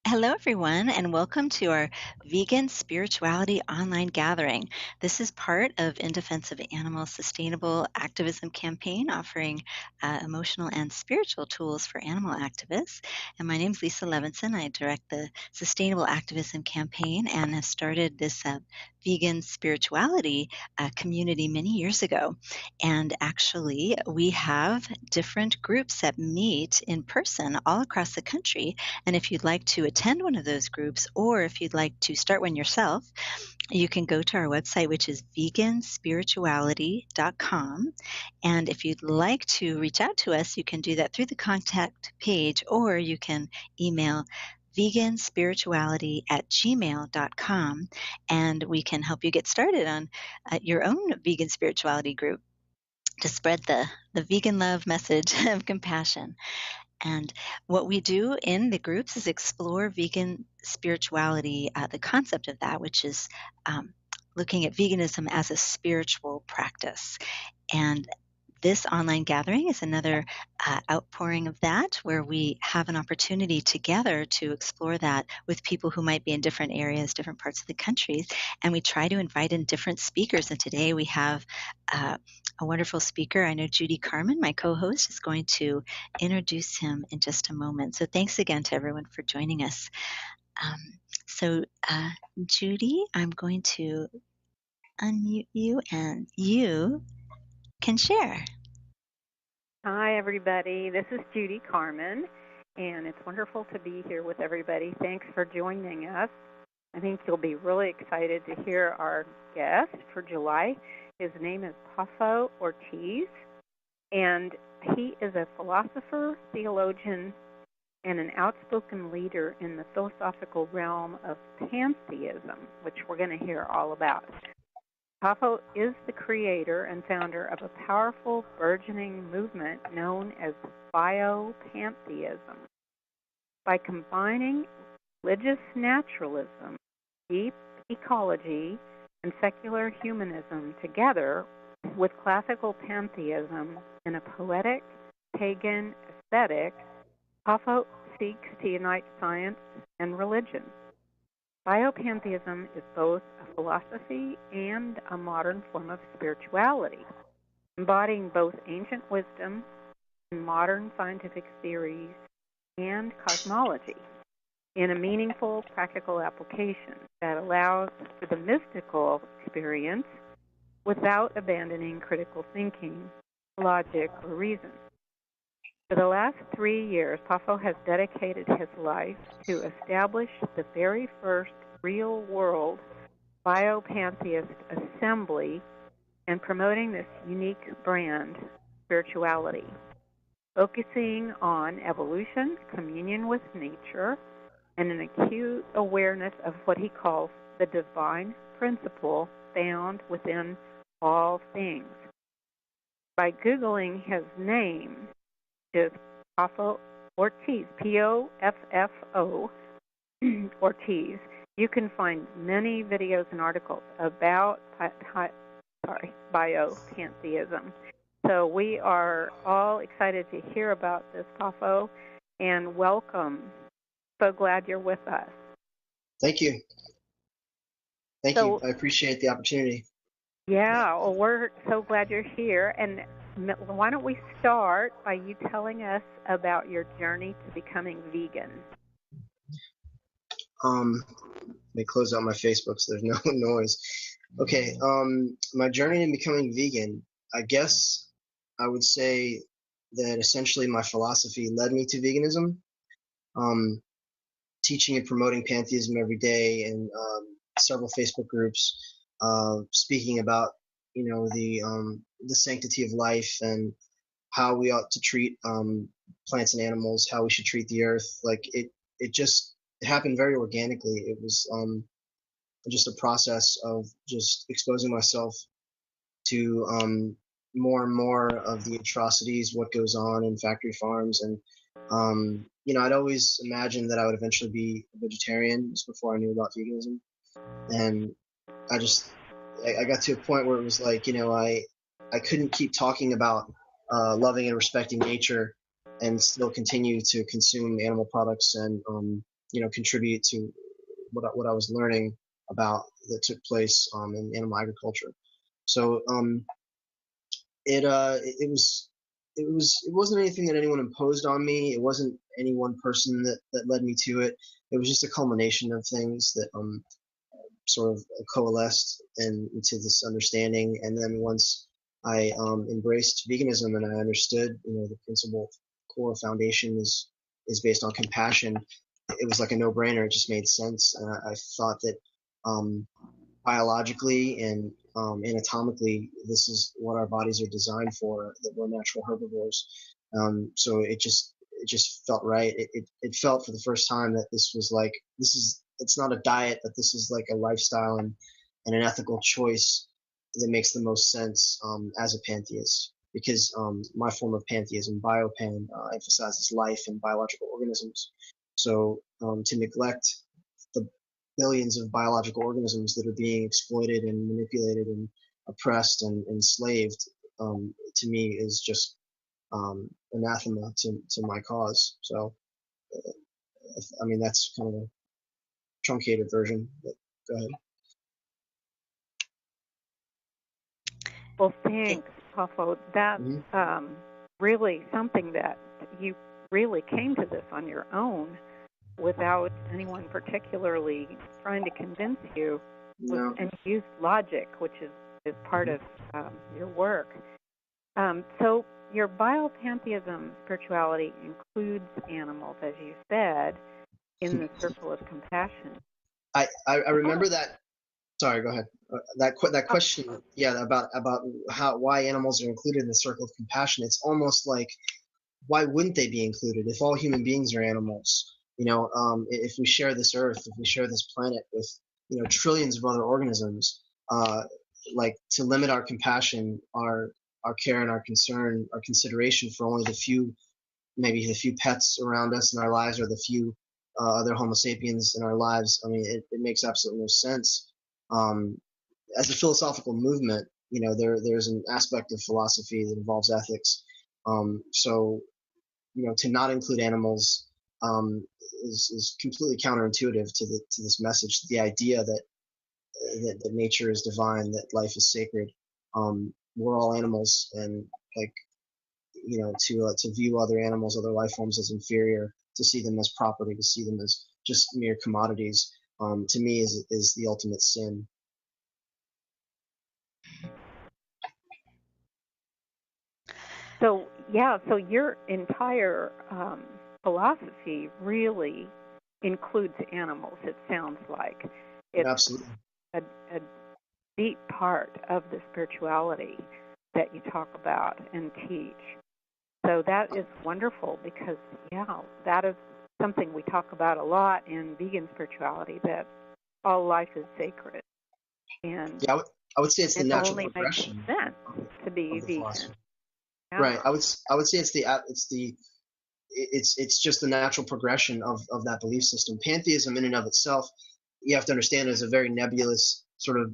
Hello, everyone, and welcome to our Vegan Spirituality Online Gathering. This is part of In Defense of Animals Sustainable Activism campaign, offering emotional and spiritual tools for animal activists. And my name is Lisa Levinson. I direct the Sustainable Activism campaign and have started this vegan spirituality community many years ago. And actually, we have different groups that meet in person all across the country. And if you'd like to attend one of those groups, or if you'd like to start one yourself, you can go to our website, which is veganspirituality.com. And if you'd like to reach out to us, you can do that through the contact page, or you can email veganspirituality@gmail.com, and we can help you get started on your own vegan spirituality group to spread the vegan love message of compassion. And what we do in the groups is explore vegan spirituality, the concept of that, which is looking at veganism as a spiritual practice. And this online gathering is another outpouring of that, where we have an opportunity together to explore that with people who might be in different areas, different parts of the country. And we try to invite in different speakers. And today we have a wonderful speaker. I know Judy Carman, my co-host, is going to introduce him in just a moment. So thanks again to everyone for joining us. Judy, I'm going to unmute you, and you can share. Hi, everybody. This is Judy Carman, and it's wonderful to be here with everybody. Thanks for joining us. I think you'll be really excited to hear our guest for July. His name is Poffo Ortiz, and he is a philosopher, theologian, and an outspoken leader in the philosophical realm of Pantheism, which we're going to hear all about. Poffo is the creator and founder of a powerful, burgeoning movement known as Biopantheism. By combining religious naturalism, deep ecology, and secular humanism together with classical pantheism in a poetic, pagan aesthetic, Poffo seeks to unite science and religion. Biopantheism is both a philosophy and a modern form of spirituality, embodying both ancient wisdom and modern scientific theories and cosmology in a meaningful, practical application that allows for the mystical experience without abandoning critical thinking, logic, or reason. For the last 3 years, Poffo has dedicated his life to establish the very first real-world biopantheist assembly and promoting this unique brand, spirituality, focusing on evolution, communion with nature, and an acute awareness of what he calls the divine principle found within all things. By Googling his name, is Poffo Ortiz, P-O-F-F-O, Ortiz. You can find many videos and articles about biopantheism. So we are all excited to hear about this, Poffo, and welcome. So glad you're with us. Thank you. Thank you. I appreciate the opportunity. Yeah, well, we're so glad you're here. And why don't we start by you telling us about your journey to becoming vegan? Let me close out my Facebook so there's no noise. Okay, my journey in becoming vegan, I guess I would say that essentially my philosophy led me to veganism. Teaching and promoting pantheism every day in several Facebook groups, speaking about the sanctity of life and how we ought to treat plants and animals, how we should treat the earth. Like it happened very organically. It was just a process of just exposing myself to more and more of the atrocities, what goes on in factory farms. And I'd always imagined that I would eventually be a vegetarian just before I knew about veganism. And I got to a point where it was like, I couldn't keep talking about loving and respecting nature and still continue to consume animal products and contribute to what I was learning about that took place in animal agriculture. So it wasn't anything that anyone imposed on me. It wasn't any one person that led me to it. It was just a culmination of things that sort of coalesced into this understanding. And then once I embraced veganism and I understood, the principal core foundation is based on compassion, it was like a no-brainer. It just made sense. And I thought that biologically and anatomically, this is what our bodies are designed for, that we're natural herbivores. So it just felt right. It felt for the first time that it's not a diet, but this is like a lifestyle and an ethical choice that makes the most sense as a pantheist. Because my form of pantheism, Biopan, emphasizes life and biological organisms. So to neglect the billions of biological organisms that are being exploited and manipulated and oppressed and enslaved, to me is just anathema to my cause. So, I mean, that's kind of a truncated version, but go ahead. Well, thanks, Poffo. That's really something that you really came to this on your own without anyone particularly trying to convince you. No. And you used logic, which is part of your work. So your biopantheism spirituality includes animals, as you said, in the circle of compassion. I remember that. Sorry, go ahead. That question, about why animals are included in the circle of compassion. It's almost like, why wouldn't they be included if all human beings are animals? If we share this earth, if we share this planet with trillions of other organisms, like, to limit our compassion, our care and our concern, our consideration for only the few pets around us in our lives, or the few other Homo sapiens in our lives. I mean, it makes absolutely no sense. As a philosophical movement, there's an aspect of philosophy that involves ethics. So, to not include animals is completely counterintuitive to this message, to the idea that nature is divine, that life is sacred. We're all animals, and to view other animals, other life forms as inferior, to see them as property, to see them as just mere commodities, to me is the ultimate sin. So your entire philosophy really includes animals, it sounds like. It's Absolutely. a deep part of the spirituality that you talk about and teach. So that is wonderful, because, that is something we talk about a lot in vegan spirituality, that all life is sacred. And I would say it's the natural only progression. makes sense to be vegan. Yeah. Right. I would say it's just the natural progression of that belief system. Pantheism in and of itself, you have to understand, is a very nebulous, sort of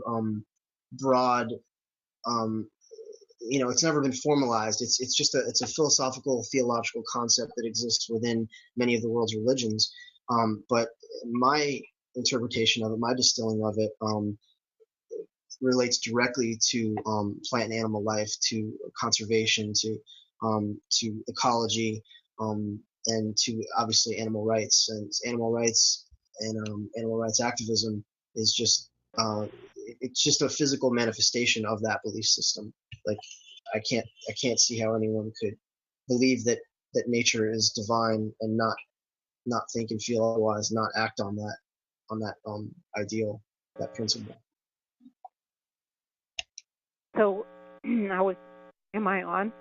broad. It's never been formalized. It's a philosophical, theological concept that exists within many of the world's religions. But my interpretation of it, my distilling of it, relates directly to plant and animal life, to conservation, to ecology, and to obviously animal rights. And animal rights and animal rights activism is just it's just a physical manifestation of that belief system. Like, I can't see how anyone could believe that nature is divine and not think and feel otherwise, not act on that ideal, that principle. So, am I on?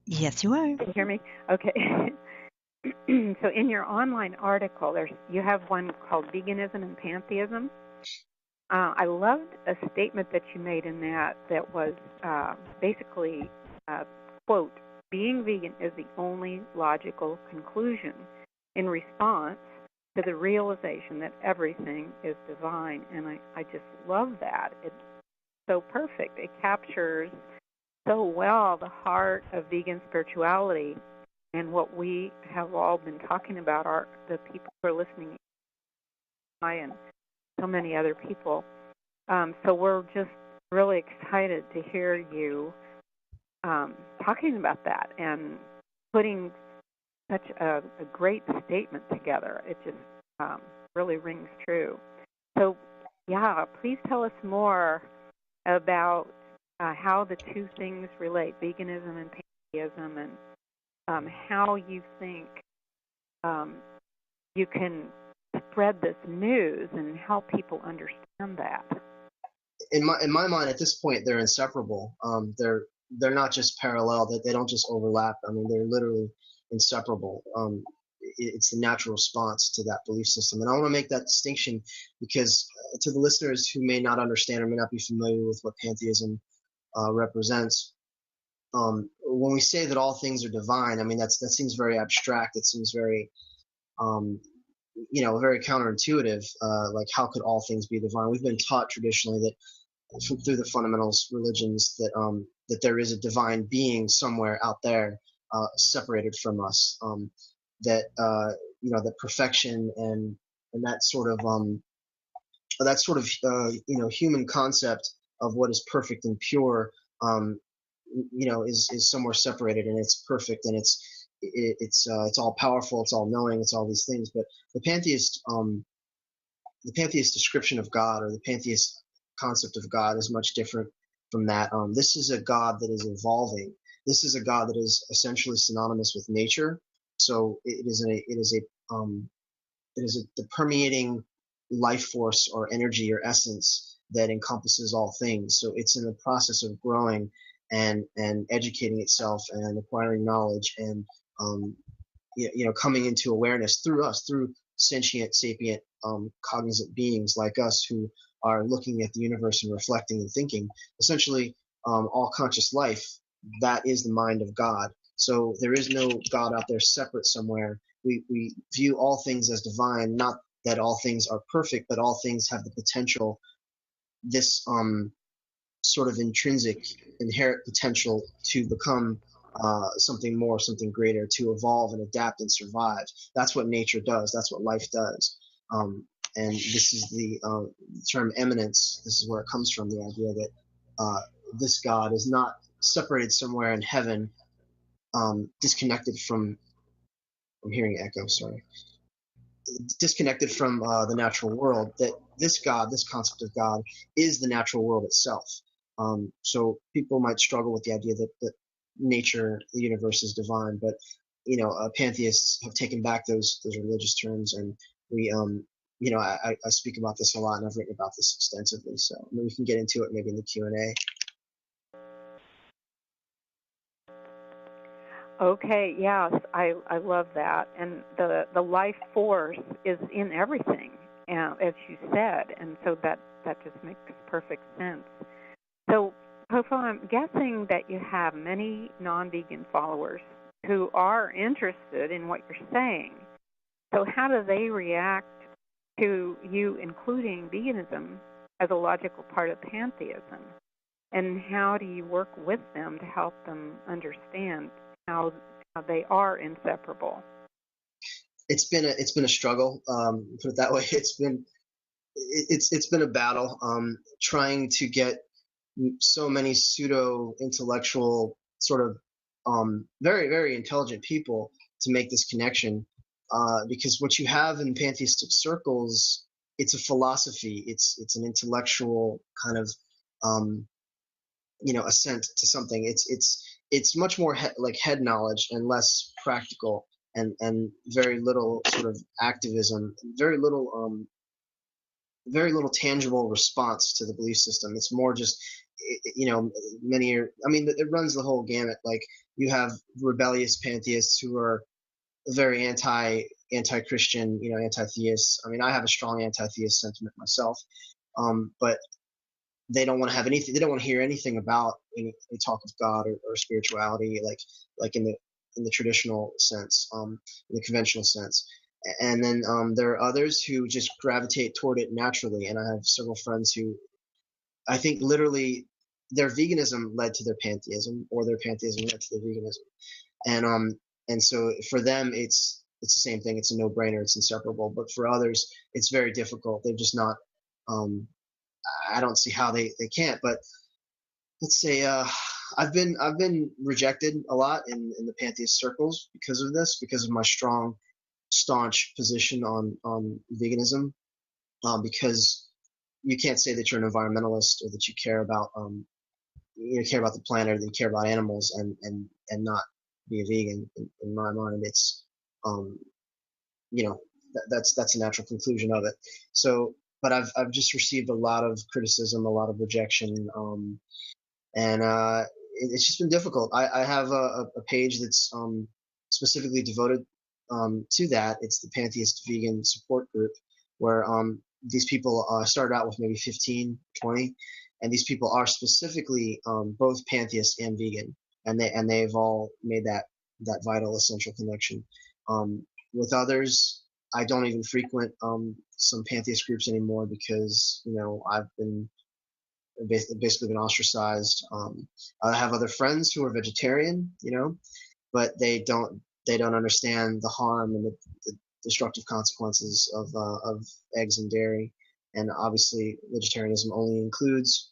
Yes, you are. Can you hear me? Okay. So in your online article, you have one called Veganism and Pantheism. I loved a statement that you made in that was basically, quote, being vegan is the only logical conclusion in response to the realization that everything is divine. And I just love that. It's so perfect. It captures so well the heart of vegan spirituality and what we have all been talking about are the people who are listening, and so many other people. So we're just really excited to hear you talking about that and putting such a great statement together. It just really rings true. So, yeah, please tell us more about how the two things relate, veganism and pantheism, and how you think you can spread this news and help people understand that. In my mind, at this point, they're inseparable. They're not just parallel; that they don't just overlap. I mean, they're literally inseparable. It's the natural response to that belief system, and I want to make that distinction because to the listeners who may not understand or may not be familiar with what pantheism represents, when we say that all things are divine, I mean that seems very abstract. It seems very very counterintuitive. Like, how could all things be divine? We've been taught traditionally that through the fundamentalist religions that there is a divine being somewhere out there, separated from us. That perfection and that sort of human concept of what is perfect and pure, is somewhere separated, and it's perfect, and it's all powerful, it's all knowing, it's all these things. But the pantheist description of God, or the pantheist concept of God, is much different from that. This is a God that is evolving. This is a God that is essentially synonymous with nature. So it is the permeating life force or energy or essence that encompasses all things. So it's in the process of growing and educating itself and acquiring knowledge and coming into awareness through us, through sentient, sapient, cognizant beings like us who are looking at the universe and reflecting and thinking. Essentially, all conscious life, that is the mind of God. So there is no God out there separate somewhere. We view all things as divine, not that all things are perfect, but all things have the potential, this sort of intrinsic, inherent potential to become something more, something greater, to evolve and adapt and survive. That's what nature does. That's what life does. And this is the term eminence. This is where it comes from, the idea that this God is not separated somewhere in heaven, disconnected from, I'm hearing echo, sorry, disconnected from the natural world, that this God, this concept of God, is the natural world itself. So people might struggle with the idea that nature, the universe, is divine, but pantheists have taken back those religious terms, and we I speak about this a lot, and I've written about this extensively. So maybe we can get into it maybe in the Q&A. Okay, yes, I love that. And the life force is in everything, as you said, and so that just makes perfect sense. So, Poffo, I'm guessing that you have many non-vegan followers who are interested in what you're saying. So how do they react to you including veganism as a logical part of pantheism? And how do you work with them to help them understand how they are inseparable? It's been a struggle. Put it that way. It's been a battle. Trying to get so many pseudo intellectual, sort of very, very intelligent people to make this connection, because what you have in pantheistic circles, it's a philosophy. It's an intellectual kind of assent to something. It's much more like head knowledge and less practical, and very little sort of activism, very little tangible response to the belief system. It's more just, it runs the whole gamut. Like, you have rebellious pantheists who are very anti-Christian, anti-theists. I mean, I have a strong anti-theist sentiment myself, but they don't want to have anything. They don't want to hear anything about any talk of God or spirituality, like in the traditional sense, in the conventional sense. And then there are others who just gravitate toward it naturally. And I have several friends who, I think, literally their veganism led to their pantheism, or their pantheism led to their veganism. And And so for them, it's the same thing. It's a no-brainer. It's inseparable. But for others, it's very difficult. They're just not. I don't see how they can't. But let's say I've been rejected a lot in the pantheist circles because of this, because of my strong, staunch position on veganism. Because you can't say that you're an environmentalist or that you care about the planet or that you care about animals and not be a vegan. In my mind, it's that's a natural conclusion of it. So, but I've just received a lot of criticism, a lot of rejection, and it's just been difficult. I have a page that's specifically devoted to that. It's the Pantheist Vegan Support Group, where these people started out with maybe 15, 20, and these people are specifically both pantheist and vegan, and they've all made that vital, essential connection. With others, I don't even frequent some pantheist groups anymore because I've been basically been ostracized. I have other friends who are vegetarian, but they don't understand the harm and the destructive consequences of eggs and dairy. And obviously, vegetarianism only includes,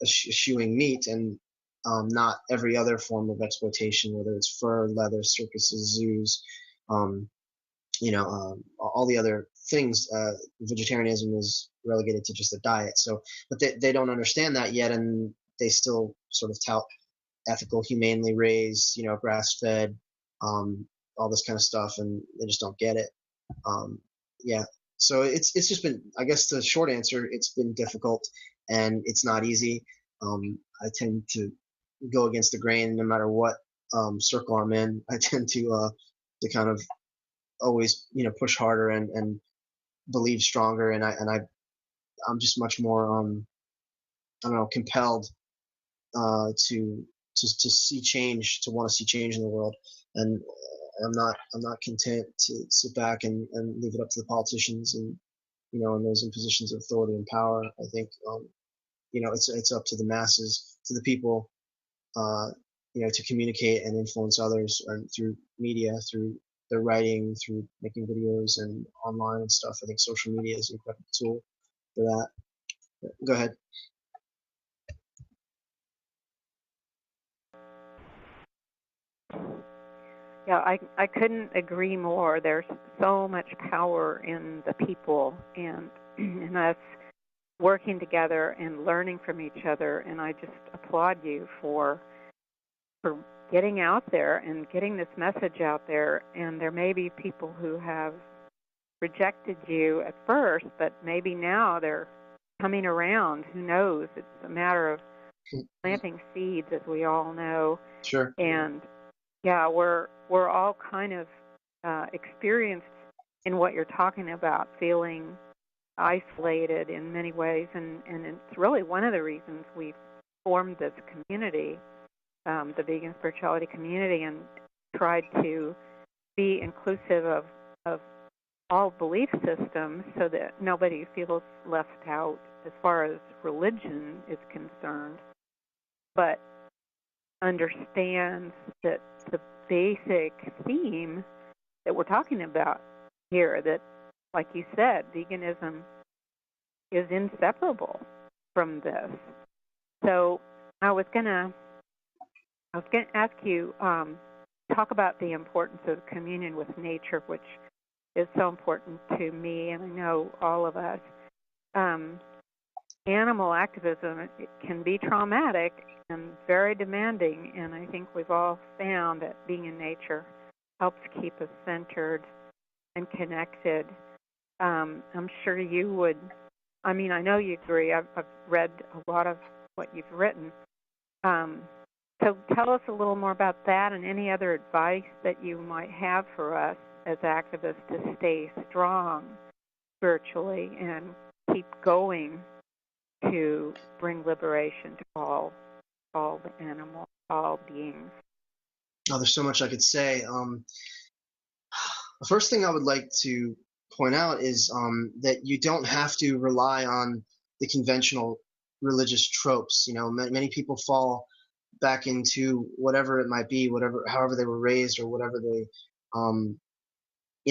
eschewing meat and not every other form of exploitation, whether it's fur, leather, circuses, zoos, all the other things. Vegetarianism is relegated to just a diet. So, but they don't understand that yet, and they still sort of tout ethical, humanely raised, grass-fed, all this kind of stuff, and they just don't get it. Yeah. So it's just been, I guess the short answer, it's been difficult and it's not easy. I tend to go against the grain no matter what circle I'm in. I tend to kind of always, push harder and believe stronger, and I'm just much more I don't know, compelled to see change, to want to see change in the world. And I'm not content to sit back and leave it up to the politicians and and those in positions of authority and power. I think it's up to the masses, to the people, to communicate and influence others, and through media, through their writing, through making videos and online and stuff. I think social media is an incredible tool for that. Go ahead. Yeah, I couldn't agree more. There's so much power in the people and in us working together and learning from each other. And I just applaud you for getting out there and getting this message out there. And there may be people who have rejected you at first, but maybe now they're coming around. Who knows? It's a matter of planting seeds, as we all know. Sure. And yeah, we're all kind of experienced in what you're talking about, feeling isolated in many ways, and it's really one of the reasons we formed this community, the vegan spirituality community, and tried to be inclusive of all belief systems so that nobody feels left out as far as religion is concerned, but understands that the basic theme that we're talking about here, that, like you said, veganism is inseparable from this. So I was gonna ask you, talk about the importance of communion with nature, which is so important to me, and I know all of us. Animal activism, it can be traumatic and very demanding, and I think we've all found that being in nature helps keep us centered and connected. I'm sure you would. I mean, I know you agree. I've read a lot of what you've written. So tell us a little more about that and any other advice that you might have for us as activists to stay strong spiritually and keep going to bring liberation to all the animals, all beings. Oh, there's so much I could say. The first thing I would like to point out is that you don't have to rely on the conventional religious tropes. Many people fall back into whatever it might be, however they were raised, or whatever they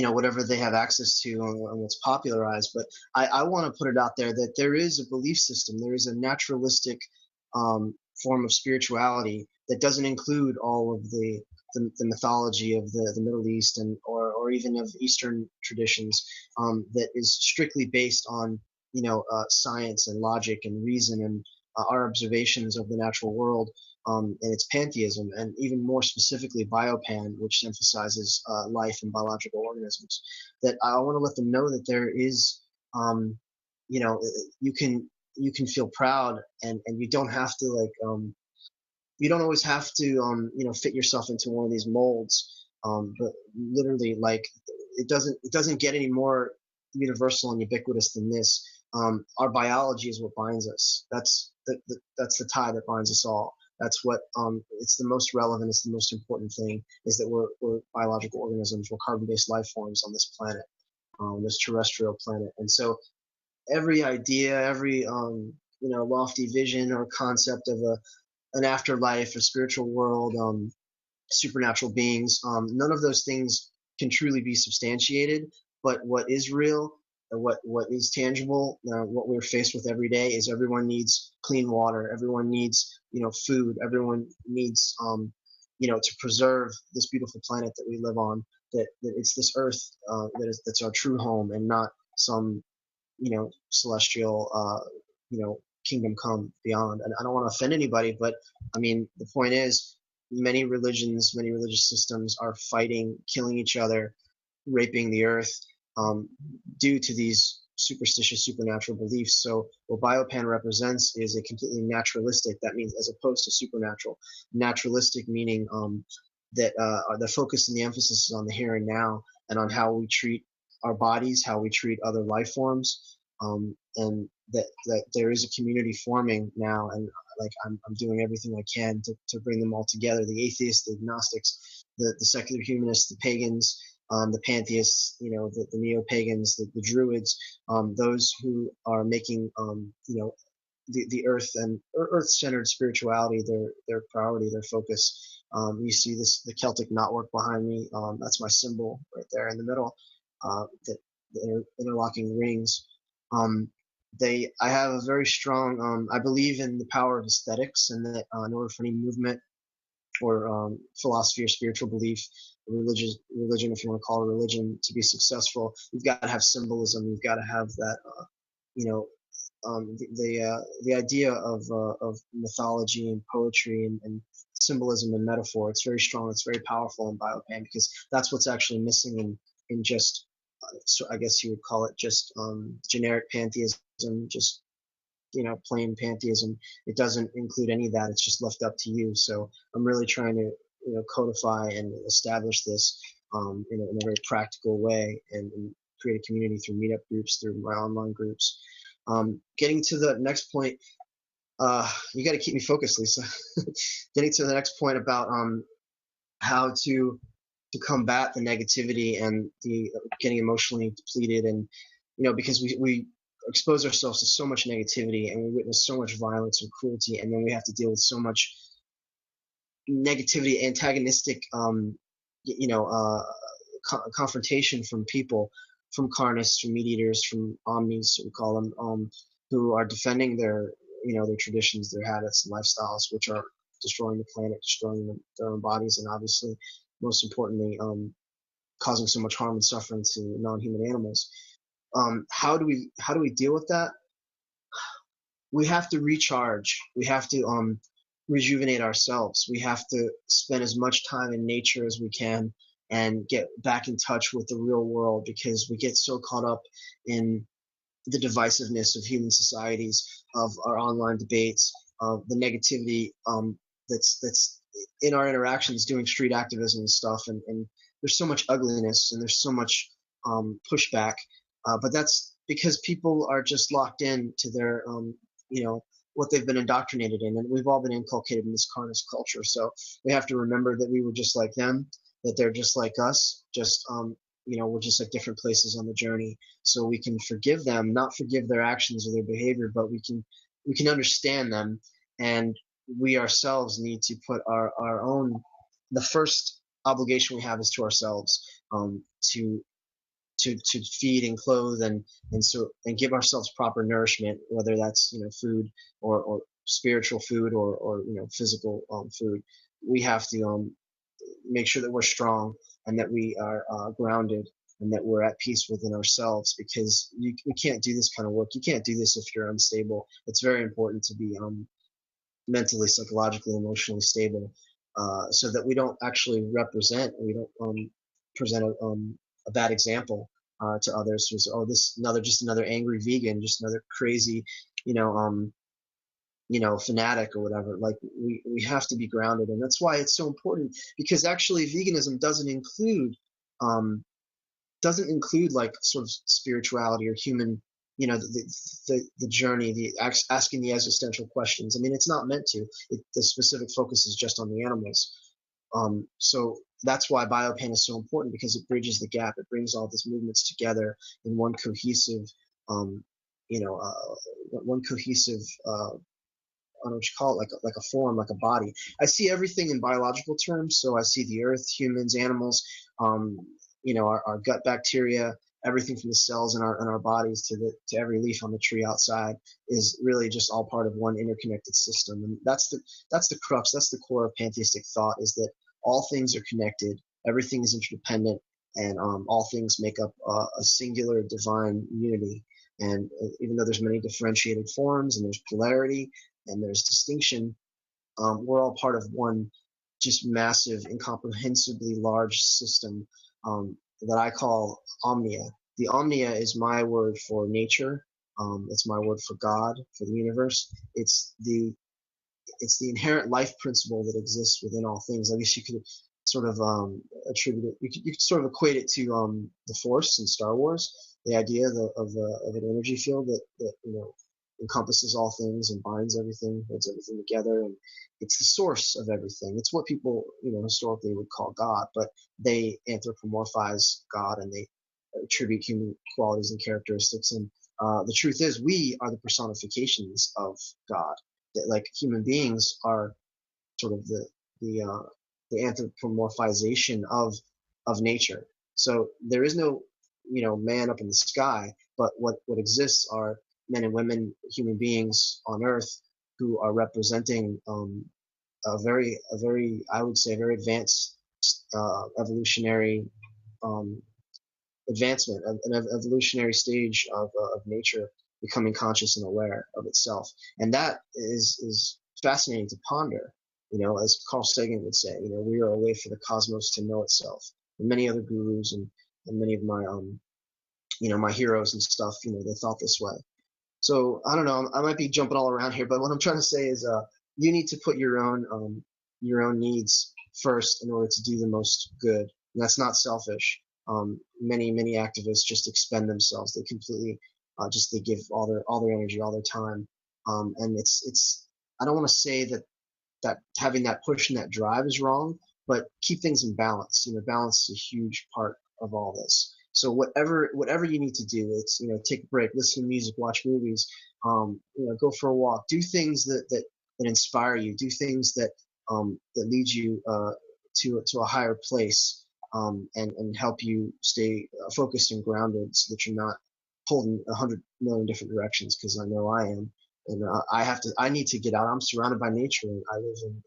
whatever they have access to and what's popularized. But I want to put it out there that there is a belief system, there is a naturalistic form of spirituality that doesn't include all of the mythology of the Middle East or even of Eastern traditions, that is strictly based on science and logic and reason and our observations of the natural world, and it's pantheism, and even more specifically Biopan, which emphasizes life and biological organisms. That I want to let them know that there is, you can feel proud, and you don't have to you don't always have to fit yourself into one of these molds, but literally it doesn't get any more universal and ubiquitous than this. Our biology is what binds us. That's the tie that binds us all. That's what it's the most relevant. It's the most important thing, is that we're biological organisms. We're carbon-based life forms on this planet, this terrestrial planet. And so every idea, every lofty vision or concept of an afterlife, a spiritual world, supernatural beings, none of those things can truly be substantiated. But what is real, what is tangible, what we're faced with every day, is everyone needs clean water, everyone needs food, everyone needs to preserve this beautiful planet that we live on. That it's this earth that's our true home, and not some celestial kingdom come beyond. And I don't want to offend anybody, but I mean, the point is, many religions, many religious systems are fighting, killing each other, raping the earth, due to these superstitious supernatural beliefs. So what Biopan represents is a completely naturalistic, that means as opposed to supernatural. Naturalistic meaning that the focus and the emphasis is on the here and now, and on how we treat our bodies, how we treat other life forms, and that there is a community forming now, and I'm doing everything I can to bring them all together: the atheists, the agnostics, the secular humanists, the pagans, the pantheists, the neo-pagans, the druids, those who are making the earth and earth-centered spirituality their priority, their focus. You see the Celtic knotwork behind me. That's my symbol right there in the middle. The interlocking rings. I have a very strong. I believe in the power of aesthetics, and that in order for any movement or philosophy or spiritual belief, religion, if you want to call it a religion, to be successful, you've got to have symbolism. You've got to have that, the idea of mythology and poetry and symbolism and metaphor. It's very strong. It's very powerful in Biopan, because that's what's actually missing in just, so I guess you would call it just generic pantheism, just plain pantheism. It doesn't include any of that. It's just left up to you. So I'm really trying to codify and establish this in a very practical way, and create a community through meetup groups, through my online groups. Getting to the next point, you got to keep me focused, Lisa. Getting to the next point about how to combat the negativity and the getting emotionally depleted, and because we expose ourselves to so much negativity, and we witness so much violence and cruelty, and then we have to deal with so much negativity, antagonistic confrontation from people, from carnists, from meat eaters, from omnis, we call them, who are defending their their traditions, their habits and lifestyles, which are destroying the planet, destroying their own bodies, and obviously, most importantly, causing so much harm and suffering to non-human animals. How do we deal with that? We have to recharge. We have to rejuvenate ourselves. We have to spend as much time in nature as we can, and get back in touch with the real world, because we get so caught up in the divisiveness of human societies, of our online debates, of the negativity that's in our interactions, doing street activism and stuff, and there's so much ugliness, and there's so much pushback, but that's because people are just locked in to their what they've been indoctrinated in, and we've all been inculcated in this carnist culture. So we have to remember that we were just like them, that they're just like us, just we're just at different places on the journey. So we can forgive them, not forgive their actions or their behavior, but we can understand them, and we ourselves need to put our own, the first obligation we have is to ourselves, to feed and clothe and give ourselves proper nourishment, whether that's food or spiritual food or physical food. We have to make sure that we're strong and that we are grounded and that we're at peace within ourselves, because we can't do this kind of work. You can't do this if you're unstable. It's very important to be mentally, psychologically, emotionally stable, so that we don't actually we don't present a bad example to others. Who's, oh, just another angry vegan, just another crazy, fanatic or whatever. Like we have to be grounded, and that's why it's so important. Because actually, veganism doesn't include like sort of spirituality or human, the journey, the asking the existential questions. I mean, it's not meant to. The specific focus is just on the animals. So that's why Biopan is so important, because it bridges the gap. It brings all these movements together in one cohesive, one cohesive. I don't know what you call it, like a form, like a body. I see everything in biological terms. So I see the earth, humans, animals, our gut bacteria, everything from the cells in our bodies to every leaf on the tree outside is really just all part of one interconnected system. And that's the crux, that's the core of pantheistic thought, is that all things are connected, everything is interdependent, and all things make up a singular divine unity. And even though there's many differentiated forms and there's polarity and there's distinction, we're all part of one just massive, incomprehensibly large system that I call Omnia. The Omnia is my word for nature. It's my word for God, for the universe. It's the inherent life principle that exists within all things. I guess you could sort of attribute it. You could sort of equate it to the Force in Star Wars. The idea of an energy field that encompasses all things and binds everything, holds everything together, and it's the source of everything. It's what people historically would call God, but they anthropomorphize God and they attribute human qualities and characteristics. And the truth is, we are the personifications of God. That, like, human beings are sort of the anthropomorphization of nature. So there is no man up in the sky, but what exists are men and women, human beings on Earth, who are representing a very, I would say, very advanced evolutionary advancement, an evolutionary stage of nature becoming conscious and aware of itself. And that is fascinating to ponder. As Carl Sagan would say, we are a way for the cosmos to know itself. And many other gurus and many of my my heroes and stuff, they thought this way. So I don't know, I might be jumping all around here, but what I'm trying to say is you need to put your own needs first in order to do the most good. And that's not selfish. Many activists just expend themselves. They completely they give all their energy, all their time. And it's I don't want to say that having that push and that drive is wrong, but keep things in balance. Balance is a huge part of all this. So whatever you need to do, it's take a break, listen to music, watch movies, go for a walk, do things that inspire you, do things that lead you to a higher place, and help you stay focused and grounded, so that you're not pulled in 100 million different directions. Because I know I am, and I need to get out. I'm surrounded by nature, and I live in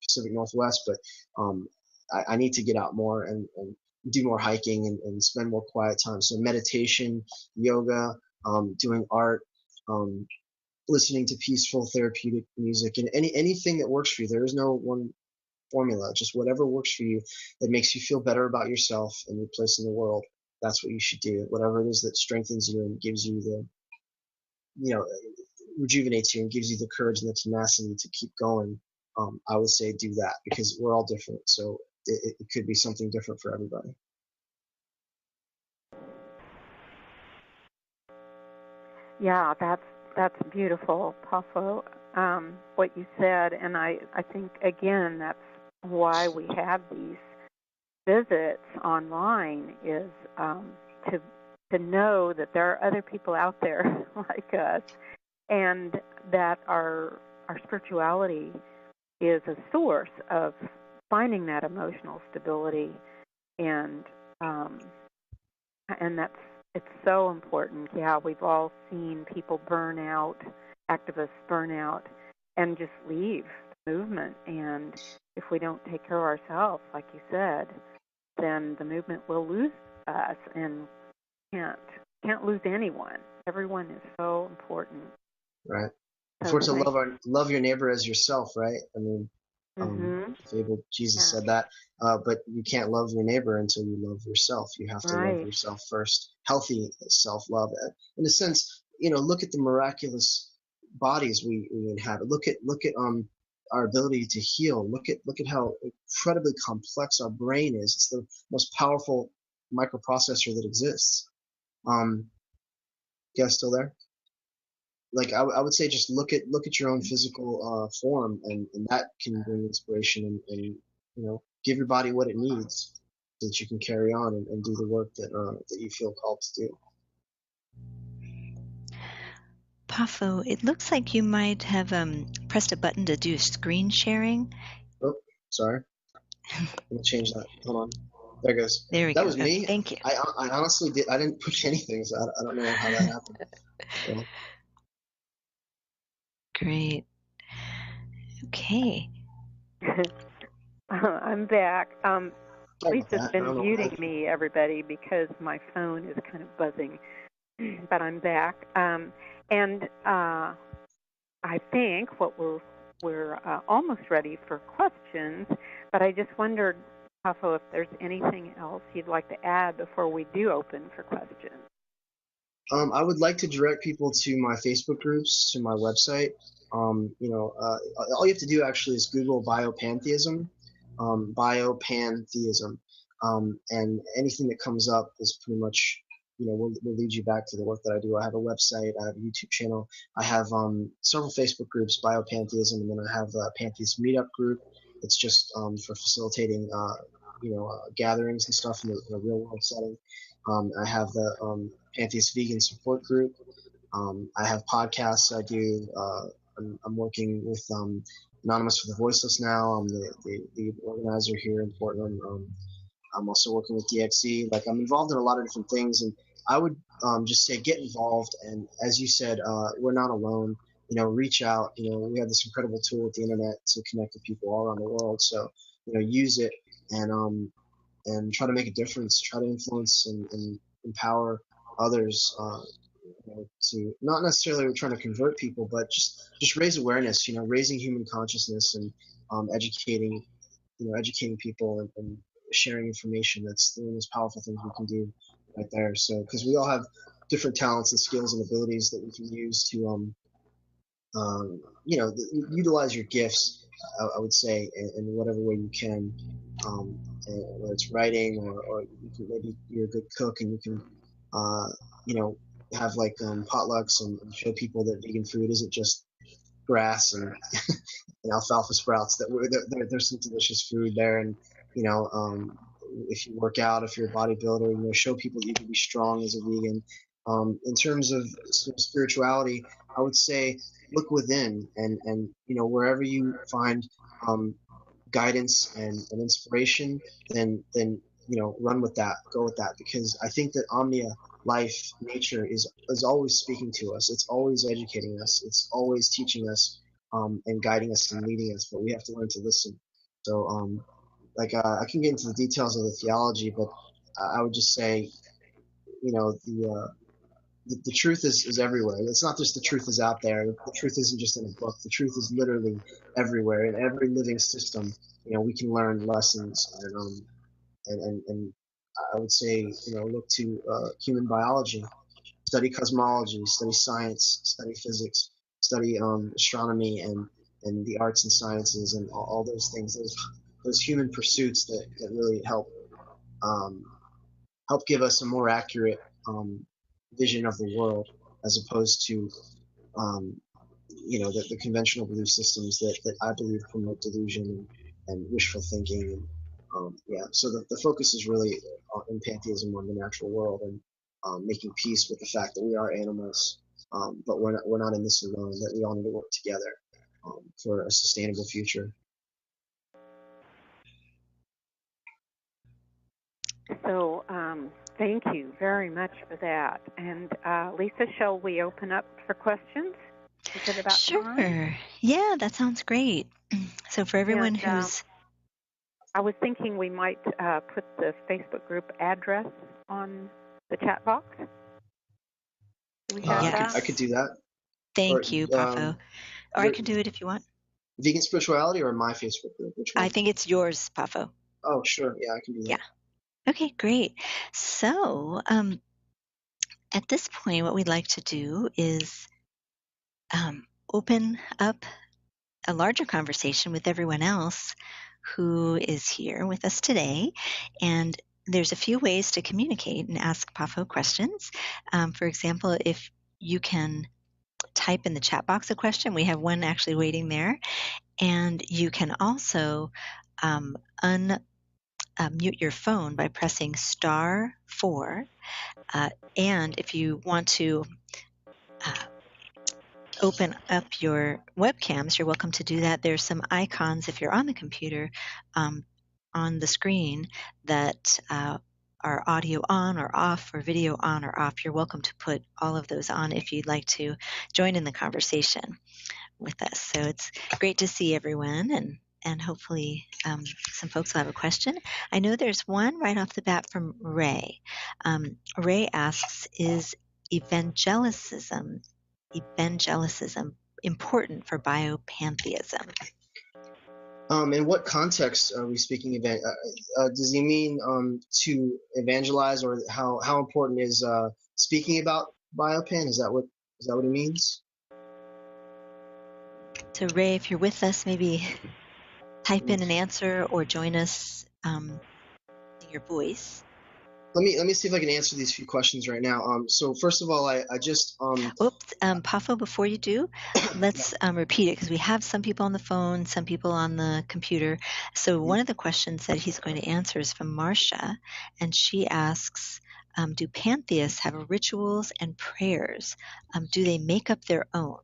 Pacific Northwest, but I need to get out more and do more hiking and spend more quiet time. So meditation, yoga, doing art, listening to peaceful therapeutic music, and anything that works for you. There is no one formula, just whatever works for you that makes you feel better about yourself and your place in the world. That's what you should do. Whatever it is that strengthens you and gives you rejuvenates you and gives you the courage and the tenacity to keep going. I would say do that, because we're all different. So it could be something different for everybody. Yeah, that's beautiful, Poffo, what you said, and I think, again, that's why we have these visits online, is to know that there are other people out there like us, and that our spirituality is a source of finding that emotional stability, and it's so important. Yeah, we've all seen people burn out, activists burn out, and just leave the movement. And if we don't take care of ourselves, like you said, then the movement will lose us, and can't lose anyone. Everyone is so important. Right. If we're to love your neighbor as yourself, right? I mean, Jesus said that, but you can't love your neighbor until you love yourself. You have to love yourself first. Healthy self-love. In a sense, look at the miraculous bodies we inhabit. Look at our ability to heal. Look at how incredibly complex our brain is. It's the most powerful microprocessor that exists. You guys still there? Like I would say, just look at your own physical form, and that can bring inspiration, and give your body what it needs so that you can carry on and do the work that you feel called to do. Poffo, it looks like you might have pressed a button to do screen sharing. Oh, sorry. Let me change that. Hold on. There it goes. There we go. That was me. Thank you. I honestly I didn't push anything, so I don't know how that happened. Yeah. Great. Okay. I'm back. Lisa's been muting me, everybody, because my phone is kind of buzzing. But I'm back. And I think we're almost ready for questions. But I just wondered, Poffo, if there's anything else you'd like to add before we do open for questions. I would like to direct people to my Facebook groups, to my website. All you have to do actually is Google Biopantheism, Biopantheism, and anything that comes up is pretty much, will lead you back to the work that I do. I have a website, I have a YouTube channel, I have several Facebook groups, Biopantheism, and then I have a Pantheist meetup group. It's just for facilitating, gatherings and stuff in a real world setting. I have the Pantheist vegan support group. I have podcasts I do. I'm working with Anonymous for the Voiceless now. I'm the organizer here in Portland. I'm also working with DXE. Like, I'm involved in a lot of different things, and I would just say get involved. And as you said, we're not alone. Reach out. We have this incredible tool with the internet to connect with people all around the world. So, use it and try to make a difference. Try to influence and empower others. To not necessarily trying to convert people, but just raise awareness. Raising human consciousness and educating people and sharing information. That's the most powerful things we can do right there. So, because we all have different talents and skills and abilities that we can use to utilize your gifts. I would say in whatever way you can, whether it's writing or maybe you're a good cook and you can have like potlucks and show people that vegan food isn't just grass and, and alfalfa sprouts. There's some delicious food there, and if you work out, if you're a bodybuilder, show people that you can be strong as a vegan. In terms of spirituality, I would say look within, and wherever you find guidance and inspiration, then run with that, go with that, because I think that Omnia life, nature is always speaking to us. It's always educating us. It's always teaching us and guiding us and leading us, but we have to learn to listen. So I can get into the details of the theology, but I would just say, the truth is everywhere. It's not just the truth is out there. The truth isn't just in a book. The truth is literally everywhere in every living system. We can learn lessons, and I would say, look to human biology, study cosmology, study science, study physics, study astronomy and the arts and sciences and all those things. Those human pursuits that really help give us a more accurate vision of the world, as opposed to the conventional belief systems that I believe promote delusion and wishful thinking. So the focus is really in pantheism on the natural world and making peace with the fact that we are animals, but we're not in this alone. That we all need to work together for a sustainable future. So thank you very much for that. And Lisa, shall we open up for questions? Is it about time? Sure. Yeah, that sounds great. So for everyone And, who's... I was thinking we might put the Facebook group address on the chat box. Do we have that? I could do that. Thank you, Poffo. Or I can do it if you want. Vegan Spirituality or my Facebook group? Which one? I think it's yours, Poffo. Oh, sure. Yeah, I can do that. Yeah. Okay, great. So at this point, what we'd like to do is open up a larger conversation with everyone else who is here with us today. And there's a few ways to communicate and ask Poffo questions. For example, if you can type in the chat box a question, we have one actually waiting there. And you can also unmute your phone by pressing *4. And if you want to open up your webcams, you're welcome to do that. There's some icons if you're on the computer on the screen that are audio on or off or video on or off. You're welcome to put all of those on if you'd like to join in the conversation with us. So it's great to see everyone, and hopefully some folks will have a question. I know there's one right off the bat from Ray. Ray asks, is evangelicism important for biopantheism? In what context are we speaking about? Does he mean to evangelize, or how important is speaking about Biopan? Is that what he means? So Ray, if you're with us, maybe type in an answer or join us in your voice. Let me see if I can answer these few questions right now. So first of all, I just Poffo, before you do, let's repeat it, because we have some people on the phone, some people on the computer. So one of the questions that he's going to answer is from Marcia, and she asks, do pantheists have rituals and prayers? Do they make up their own?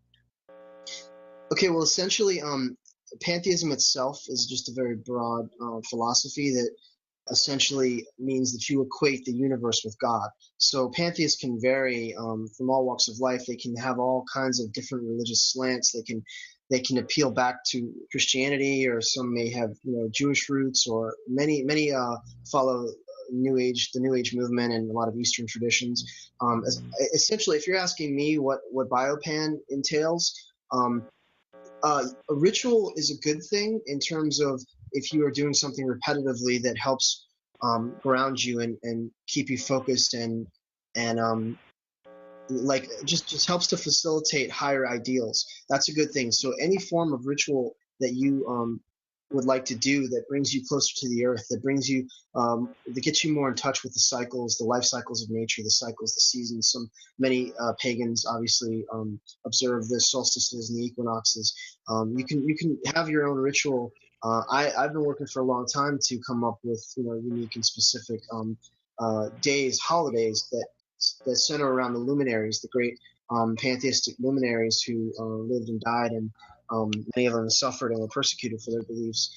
Okay, well, essentially, pantheism itself is just a very broad philosophy that essentially means that you equate the universe with God. So pantheists can vary from all walks of life. They can have all kinds of different religious slants. They can appeal back to Christianity, or some may have Jewish roots, or many follow the New Age movement and a lot of Eastern traditions. Essentially, if you're asking me what Biopan entails, a ritual is a good thing in terms of if you are doing something repetitively that helps ground you and keep you focused and like just helps to facilitate higher ideals. That's a good thing. So any form of ritual that you would like to do that brings you closer to the earth, that brings you that gets you more in touch with the cycles, the life cycles of nature, the cycles, the seasons. Many pagans obviously observe the solstices and the equinoxes. You can have your own ritual. I've been working for a long time to come up with unique and specific days, holidays that center around the luminaries, the great pantheistic luminaries who lived and died, and many of them suffered and were persecuted for their beliefs.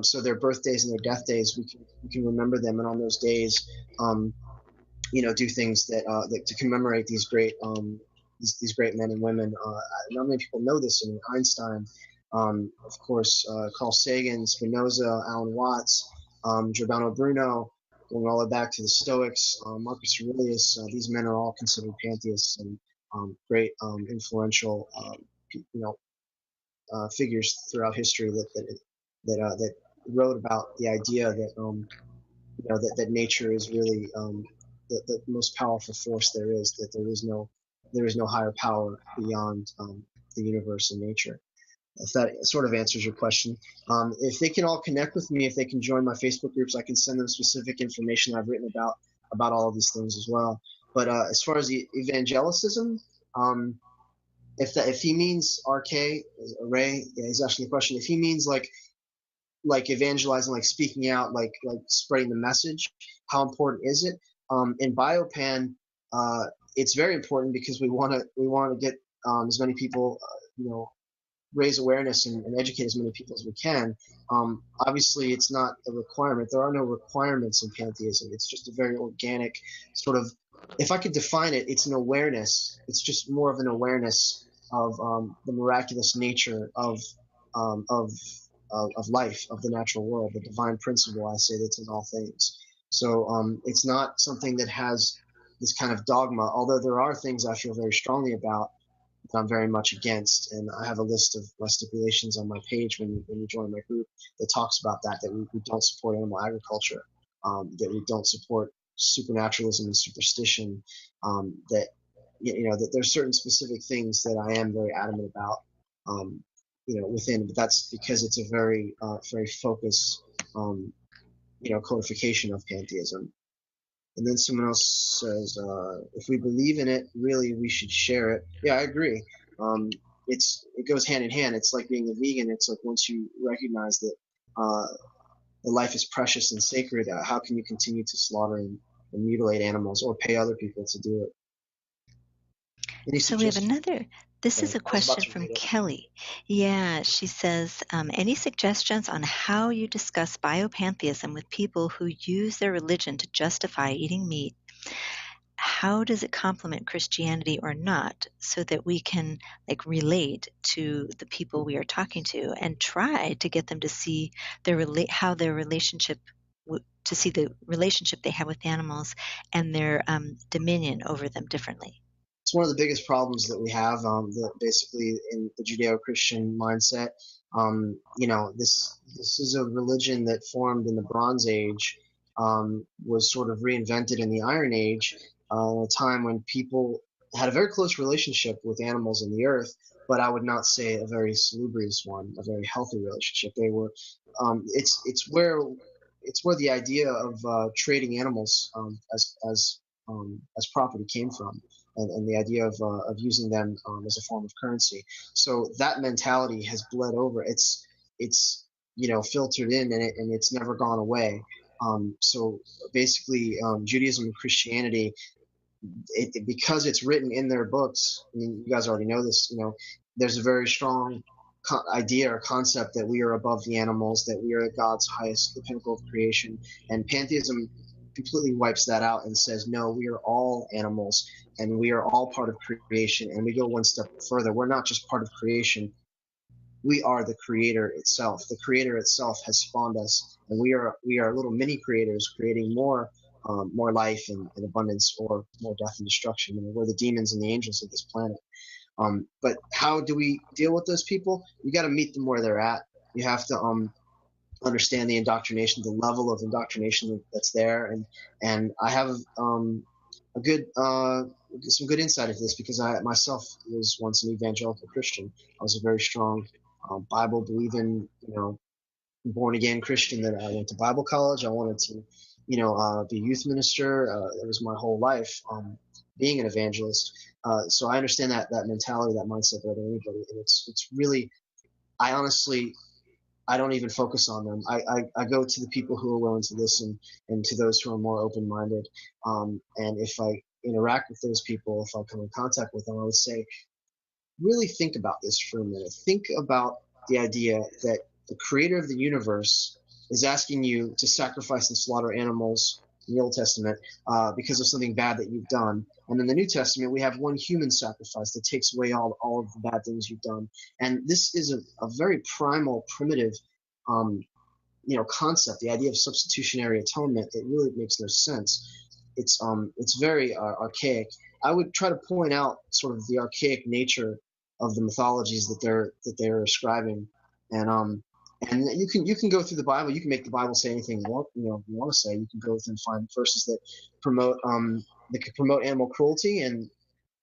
So their birthdays and their death days, we can remember them, and on those days, do things that to commemorate these great men and women. Not many people know this. And Einstein, of course, Carl Sagan, Spinoza, Alan Watts, Giordano Bruno, going all the way back to the Stoics, Marcus Aurelius. These men are all considered pantheists and great influential figures throughout history that wrote about the idea that that nature is really the most powerful force there is. That there is no higher power beyond the universe and nature. If that sort of answers your question. If they can all connect with me, if they can join my Facebook groups, I can send them specific information I've written about all of these things as well. But as far as the evangelicism, if he means RK, Ray, yeah, he's asking the question. If he means like evangelizing, like speaking out, like spreading the message, how important is it? In Biopan, it's very important because we want to get as many people, raise awareness and educate as many people as we can. Obviously, it's not a requirement. There are no requirements in pantheism. It's just a very organic sort of, if I could define it, it's an awareness. It's just more of an awareness of the miraculous nature of life, of the natural world, the divine principle, I say, that's in all things. So it's not something that has this kind of dogma, although there are things I feel very strongly about that I'm very much against. And I have a list of my stipulations on my page when you join my group that talks about that we don't support animal agriculture, that we don't support supernaturalism and superstition, that that there's certain specific things that I am very adamant about, within, but that's because it's a very focused, codification of pantheism. And then someone else says, if we believe in it, really, we should share it. Yeah, I agree. It goes hand in hand. It's like being a vegan. It's like once you recognize that the life is precious and sacred, how can you continue to slaughter and mutilate animals or pay other people to do it? So we have another. This is a question from Kelly. Yeah, she says, any suggestions on how you discuss biopantheism with people who use their religion to justify eating meat? How does it complement Christianity or not, so that we can relate to the people we are talking to and try to get them to see how their relationship to see the relationship they have with animals and their dominion over them differently. It's one of the biggest problems that we have, that basically in the Judeo-Christian mindset. This is a religion that formed in the Bronze Age, was sort of reinvented in the Iron Age, a time when people had a very close relationship with animals and the earth, but I would not say a very salubrious one, a very healthy relationship. They were, it's where the idea of trading animals as property came from. And the idea of using them as a form of currency. So that mentality has bled over. It's filtered in, and it's never gone away. So basically, Judaism and Christianity, because it's written in their books. I mean, you guys already know this. There's a very strong idea or concept that we are above the animals, that we are God's highest, the pinnacle of creation, and pantheism completely wipes that out and says, no, we are all animals and we are all part of creation. And we go one step further. We're not just part of creation. We are the creator itself. The creator itself has spawned us, and we are little mini creators creating more life and abundance, or more death and destruction. We're the demons and the angels of this planet. But how do we deal with those people? You got to meet them where they're at. You have to understand the indoctrination, the level of indoctrination that's there, and I have some good insight into this, because I myself was once an evangelical Christian. I was a very strong Bible believing, born again Christian. That I went to Bible college. I wanted to, be a youth minister. It was my whole life, being an evangelist. So I understand that mentality, that mindset better than anybody, and it's really, I don't even focus on them. I go to the people who are willing to listen, and to those who are more open-minded. And if I interact with those people, if I come in contact with them, I would say, really think about this for a minute. Think about the idea that the creator of the universe is asking you to sacrifice and slaughter animals in the Old Testament because of something bad that you've done. And in the New Testament, we have one human sacrifice that takes away all of the bad things you've done. And this is a very primal, primitive, concept, the idea of substitutionary atonement, that really makes no sense. It's very archaic. I would try to point out sort of the archaic nature of the mythologies that they're ascribing, and you can go through the Bible. You can make the Bible say anything you want to say. You can go and find verses that promote animal cruelty and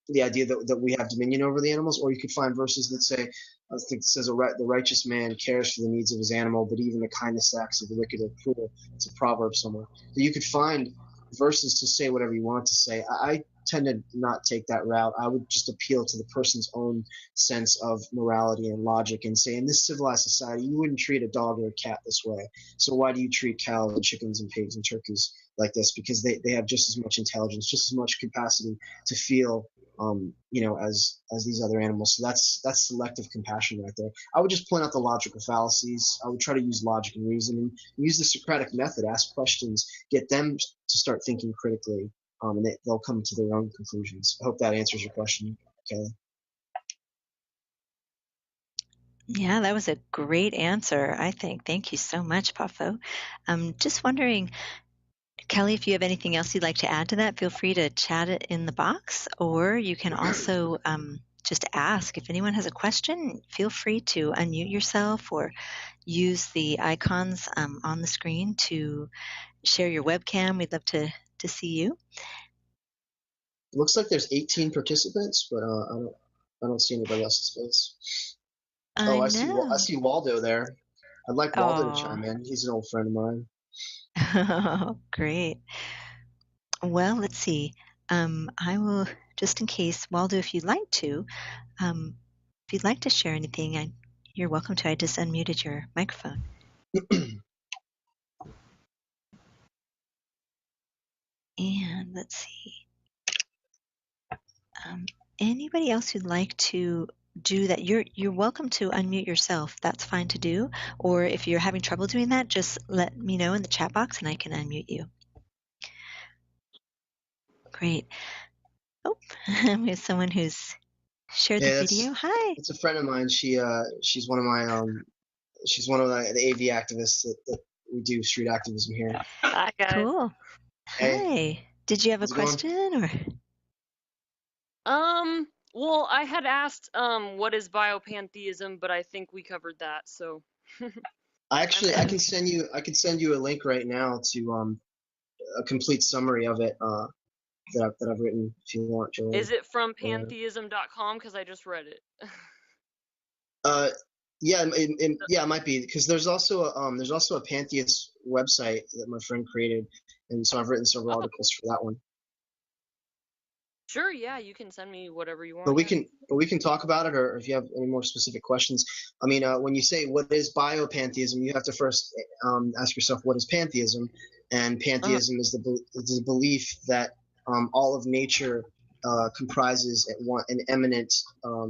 the idea that we have dominion over the animals, or you could find verses that say, I think it says, the righteous man cares for the needs of his animal, but even the kindness acts of the wicked are cruel. It's a proverb somewhere. So you could find verses to say whatever you want to say. I tend to not take that route. I would just appeal to the person's own sense of morality and logic, and say, in this civilized society, you wouldn't treat a dog or a cat this way. So why do you treat cows and chickens and pigs and turkeys like this? Because they have just as much intelligence, just as much capacity to feel as these other animals. So that's selective compassion right there. I would just point out the logical fallacies. I would try to use logic and reason, and use the Socratic method. Ask questions, get them to start thinking critically, and they'll come to their own conclusions. I hope that answers your question, Kelly. Yeah, that was a great answer, I think. Thank you so much, Poffo. I'm just wondering, Kelly, if you have anything else you'd like to add to that, feel free to chat it in the box, or you can also just ask. If anyone has a question, feel free to unmute yourself or use the icons on the screen to share your webcam. We'd love to see you. It looks like there's 18 participants, but I don't see anybody else's face. I see Waldo there. I'd like Waldo to chime in. He's an old friend of mine. Oh, great. Well, let's see. I will, just in case, Waldo, if you'd like to share anything, you're welcome to. I just unmuted your microphone. And let's see. Anybody else who'd like to do that, you're welcome to unmute yourself. That's fine to do. Or if you're having trouble doing that, just let me know in the chat box and I can unmute you. Great. Oh, we have someone who's shared the video. Hi. It's a friend of mine. She's one of my she's one of the AV activists that we do street activism here. Hi, guys. Cool. Hey. Hi. Did you have a question or? Well, I had asked what is Biopantheism, but I think we covered that. So. I can send you a link right now to a complete summary of it that I've written if you want, Julie. Is it from pantheism.com? Because I just read it. Yeah, it might be, because there's also a pantheist website that my friend created, and so I've written several articles for that one. Sure, yeah, you can send me whatever you want. But we can talk about it, or if you have any more specific questions. I mean, when you say what is biopantheism, you have to first ask yourself what is pantheism, and pantheism is the belief that all of nature comprises an eminent,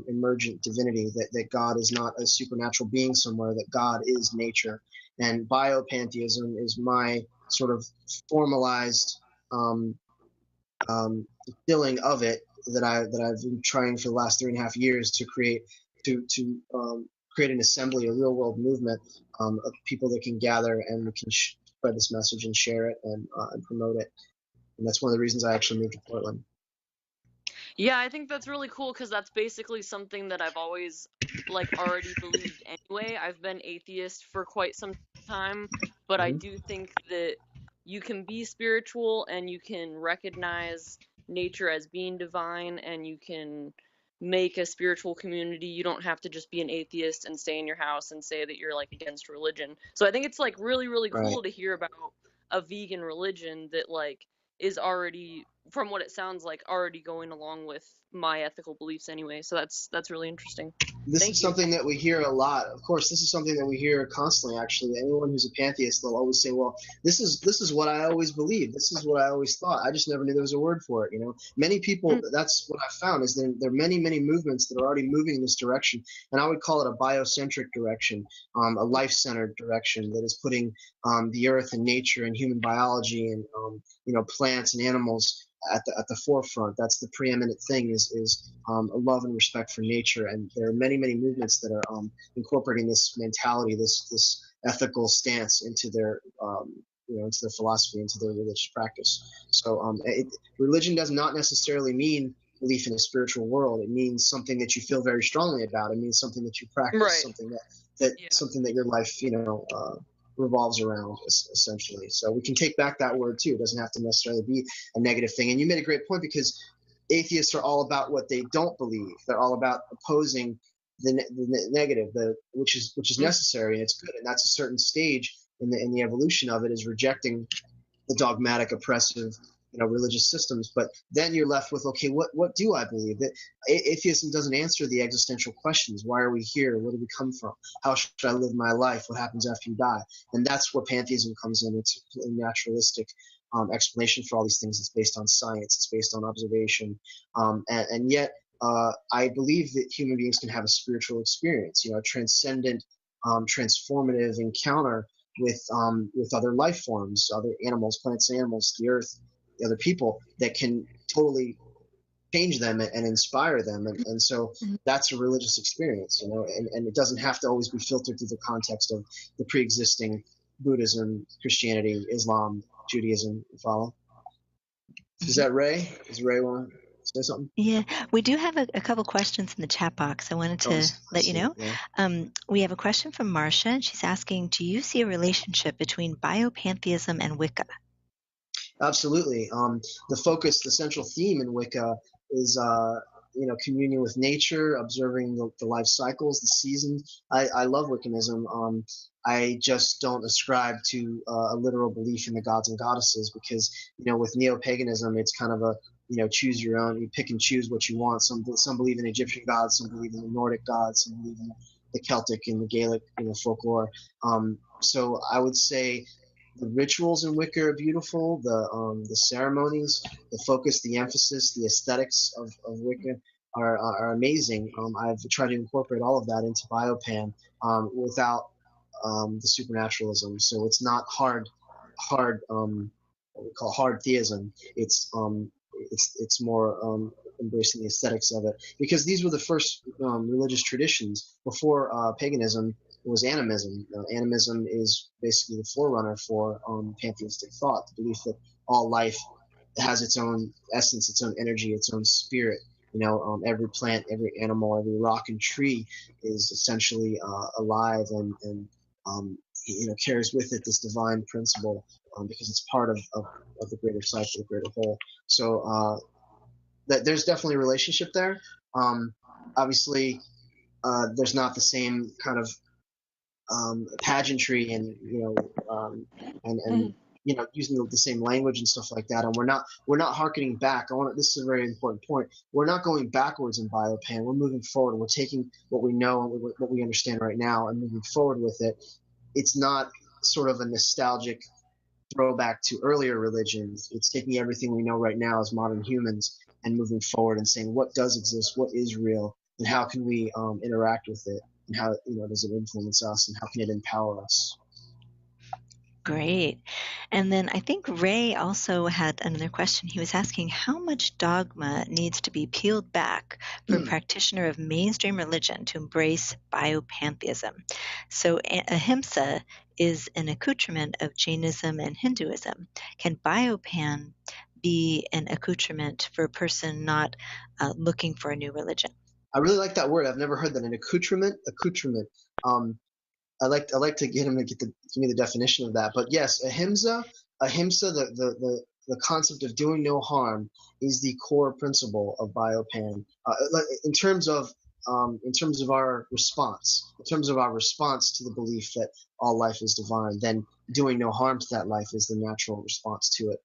emergent divinity, that God is not a supernatural being somewhere, that God is nature. And biopantheism is my sort of formalized distilling of it that I've been trying for the last 3.5 years to create an assembly, a real world movement of people that can gather and we can spread this message and share it and promote it. And that's one of the reasons I actually moved to Portland. Yeah, I think that's really cool, because that's basically something that I've always already believed anyway. I've been atheist for quite some time, but I do think that you can be spiritual and you can recognize nature as being divine, and you can make a spiritual community. You don't have to just be an atheist and stay in your house and say that you're against religion. So I think it's really, really cool to hear about a vegan religion that is already, from what it sounds like, already going along with my ethical beliefs anyway. So that's really interesting. This is something that we hear a lot. Of course, this is something that we hear constantly, actually. Anyone who's a pantheist, they'll always say, well, this is what I always believed. This is what I always thought. I just never knew there was a word for it, Many people, that's what I found, is there are many, many movements that are already moving in this direction. And I would call it a biocentric direction, a life-centered direction that is putting the earth and nature and human biology and, plants and animals at the forefront. That's the preeminent thing, is a love and respect for nature. And there are many, many movements that are incorporating this mentality, this ethical stance into their into their philosophy, into their religious practice. So religion does not necessarily mean belief in a spiritual world. It means something that you feel very strongly about. It means something that you practice, something something that your life revolves around, essentially. So we can take back that word too. It doesn't have to necessarily be a negative thing. And you made a great point, because atheists are all about what they don't believe. They're all about opposing the negative, which is necessary, and it's good. And that's a certain stage in the evolution of it, is rejecting the dogmatic, oppressive, religious systems. But then you're left with, okay, what do I believe? That atheism doesn't answer the existential questions. Why are we here? Where do we come from? How should I live my life? What happens after you die? And that's where pantheism comes in. It's a naturalistic explanation for all these things. It's based on science. It's based on observation, and yet I believe that human beings can have a spiritual experience, a transcendent, transformative encounter with other life forms, other animals, plants, animals, the earth, the other people, that can totally change them and inspire them. And so that's a religious experience, and it doesn't have to always be filtered through the context of the pre-existing Buddhism, Christianity, Islam, Judaism. You follow? Is that Ray? Does Ray want to say something? Yeah, we do have a couple questions in the chat box. I wanted to let you know. Yeah. We have a question from Marcia, and she's asking, do you see a relationship between biopantheism and Wicca? Absolutely. The central theme in Wicca is, communion with nature, observing the life cycles, the seasons. I love Wiccanism. I just don't ascribe to a literal belief in the gods and goddesses, because, with neo-paganism, it's kind of a, choose your own. You pick and choose what you want. Some believe in Egyptian gods, some believe in the Nordic gods, some believe in the Celtic and the Gaelic, folklore. So I would say the rituals in Wicca are beautiful. The ceremonies, the focus, the emphasis, the aesthetics of Wicca are amazing. I've tried to incorporate all of that into Biopan without the supernaturalism. So it's not hard what we call hard theism. It's more embracing the aesthetics of it, because these were the first religious traditions before paganism. Was animism. Animism is basically the forerunner for pantheistic thought, the belief that all life has its own essence, its own energy, its own spirit. Every plant, every animal, every rock and tree is essentially alive and carries with it this divine principle, because it's part of the greater cycle, the greater whole. So there's definitely a relationship there. Obviously, there's not the same kind of pageantry and using the same language and stuff like that, and we're not harkening back. This is a very important point. We're not going backwards in Biopan. We're moving forward. We're taking what we know and what we understand right now and moving forward with it. It's not sort of a nostalgic throwback to earlier religions. It's taking everything we know right now as modern humans and moving forward and saying what does exist, what is real, and how can we interact with it. And how does it influence us, and how can it empower us? Great. And then I think Ray also had another question. He was asking how much dogma needs to be peeled back for a practitioner of mainstream religion to embrace biopantheism. So ahimsa is an accoutrement of Jainism and Hinduism. Can Biopan be an accoutrement for a person not looking for a new religion? I really like that word. I've never heard that. An accoutrement. I like to get him to give me the definition of that. But yes, ahimsa, the concept of doing no harm is the core principle of Biopan. In terms of our response, to the belief that all life is divine, then doing no harm to that life is the natural response to it.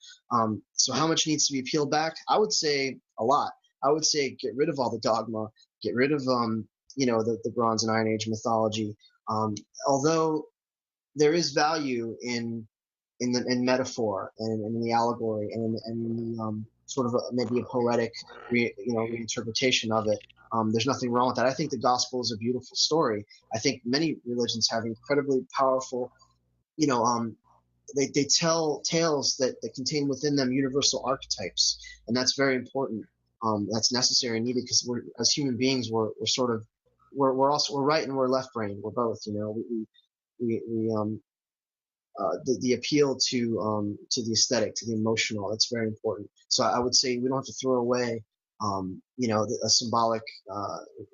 So how much needs to be peeled back? I would say a lot. I would say get rid of all the dogma, get rid of the Bronze and Iron Age mythology. Although there is value in metaphor and in the allegory and the sort of maybe a poetic reinterpretation of it. There's nothing wrong with that. I think the gospel is a beautiful story. I think many religions have incredibly powerful, they tell tales that contain within them universal archetypes, and that's very important. That's necessary and needed, because as human beings we're right and we're left brain. We're both. The appeal to the aesthetic, to the emotional. That's very important. So I would say we don't have to throw away a symbolic